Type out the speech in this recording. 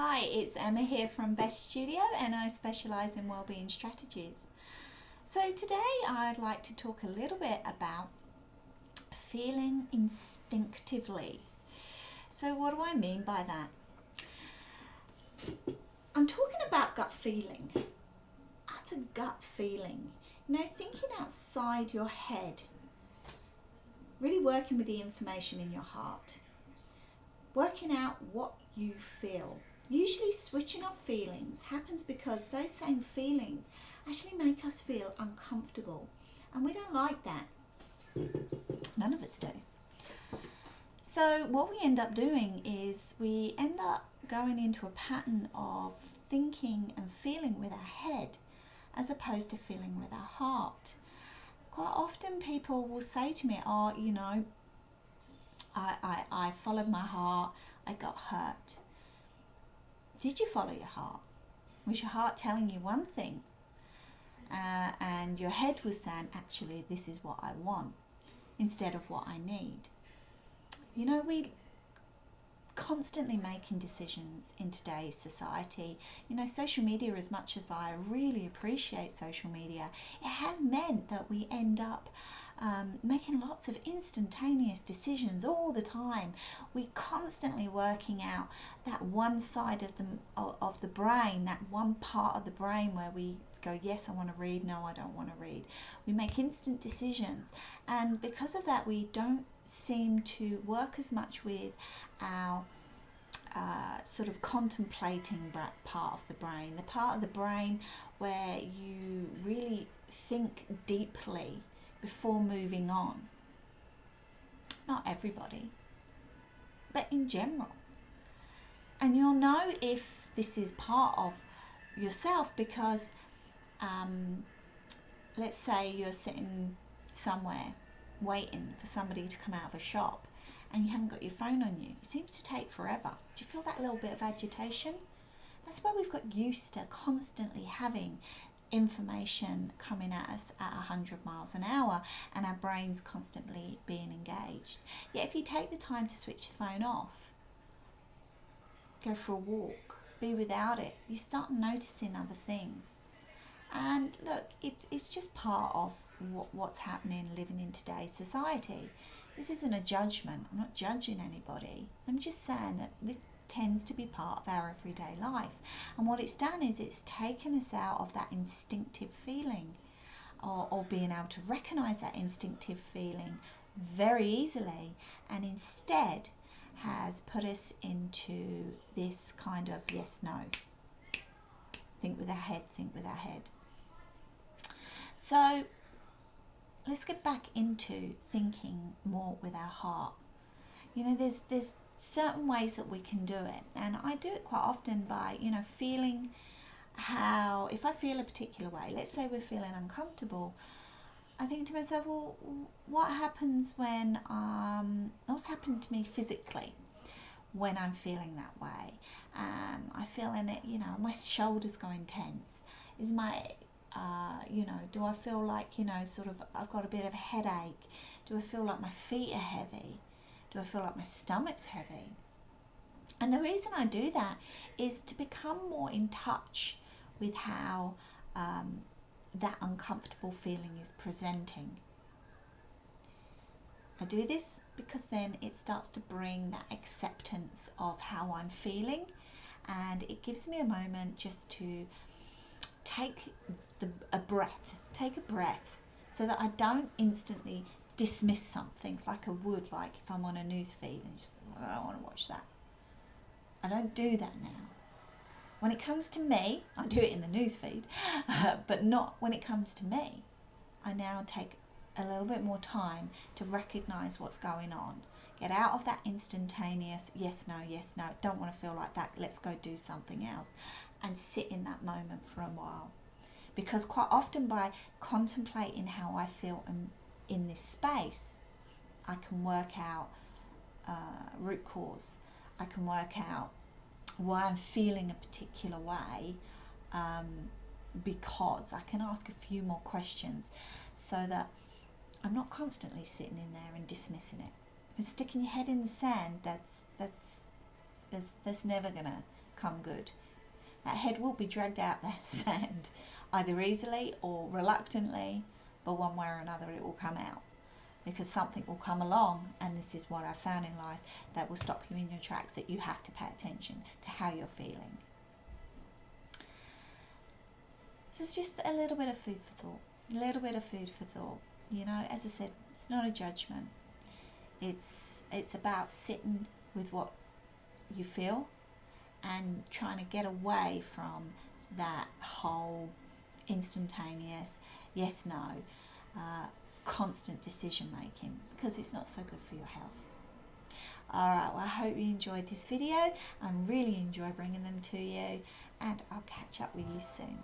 Hi, it's Emma here from Best Studio and I specialise in wellbeing strategies. So today I'd like to talk a little bit about feeling instinctively. So what do I mean by that? I'm talking about gut feeling. That's a gut feeling. Thinking outside your head. Really working with the information in your heart. Working out what you feel. Usually switching off feelings happens because those same feelings actually make us feel uncomfortable. And we don't like that. None of us do. So what we end up doing is we end up going into a pattern of thinking and feeling with our head as opposed to feeling with our heart. Quite often people will say to me, I followed my heart, I got hurt. Did you follow your heart? Was your heart telling you one thing? And your head was saying, actually, this is what I want instead of what I need. We constantly making decisions in today's society. Social media, as much as I really appreciate social media, it has meant that we end up making lots of instantaneous decisions all the time. We constantly working out that one side of the brain, that one part of the brain where we go, yes, I want to read, no, I don't want to read. We make instant decisions, and because of that, we don't seem to work as much with our sort of contemplating part of the brain, the part of the brain where you really think deeply before moving on. Not everybody, but in general. And you'll know if this is part of yourself because let's say you're sitting somewhere waiting for somebody to come out of a shop and you haven't got your phone on you. It seems to take forever. Do you feel that little bit of agitation? That's why we've got used to constantly having information coming at us at 100 miles an hour and our brains constantly being engaged. Yet if you take the time to switch the phone off, go for a walk, be without it, you start noticing other things. And look, it's just part of what's happening living in today's society. This isn't a judgment. I'm not judging anybody. I'm just saying that this tends to be part of our everyday life. And what it's done is it's taken us out of that instinctive feeling or being able to recognize that instinctive feeling very easily, and instead has put us into this kind of yes, no. Think with our head, think with our head. So let's get back into thinking more with our heart. There's certain ways that we can do it, and I do it quite often by feeling how, if I feel a particular way, let's say we're feeling uncomfortable, I think to myself, well, what happens when what's happened to me physically when I'm feeling that way? I feel in it, my shoulders going tense. Is my do I feel like sort of I've got a bit of a headache? Do I feel like my feet are heavy? Do I feel like my stomach's heavy? And the reason I do that is to become more in touch with how that uncomfortable feeling is presenting. I do this because then it starts to bring that acceptance of how I'm feeling, and it gives me a moment just to take a breath so that I don't instantly dismiss something like I would, like if I'm on a news feed and just, I don't want to watch that. I don't do that now. When it comes to me, I do it in the news feed, but not when it comes to me. I now take a little bit more time to recognize what's going on. Get out of that instantaneous, yes, no, don't want to feel like that, let's go do something else, and sit in that moment for a while. Because quite often by contemplating how I feel in this space, I can work out root cause. I can work out why I'm feeling a particular way, because I can ask a few more questions so that I'm not constantly sitting in there and dismissing it. Because sticking your head in the sand, that's never gonna come good. That head will be dragged out the sand, either easily or reluctantly, but one way or another it will come out, because something will come along, and this is what I found in life, that will stop you in your tracks, that you have to pay attention to how you're feeling. So it's just a little bit of food for thought. A little bit of food for thought. You know, as I said, it's not a judgment. It's about sitting with what you feel and trying to get away from that whole instantaneous yes, no, constant decision making, because it's not so good for your health. Alright, well, I hope you enjoyed this video. I really enjoy bringing them to you, and I'll catch up with you soon.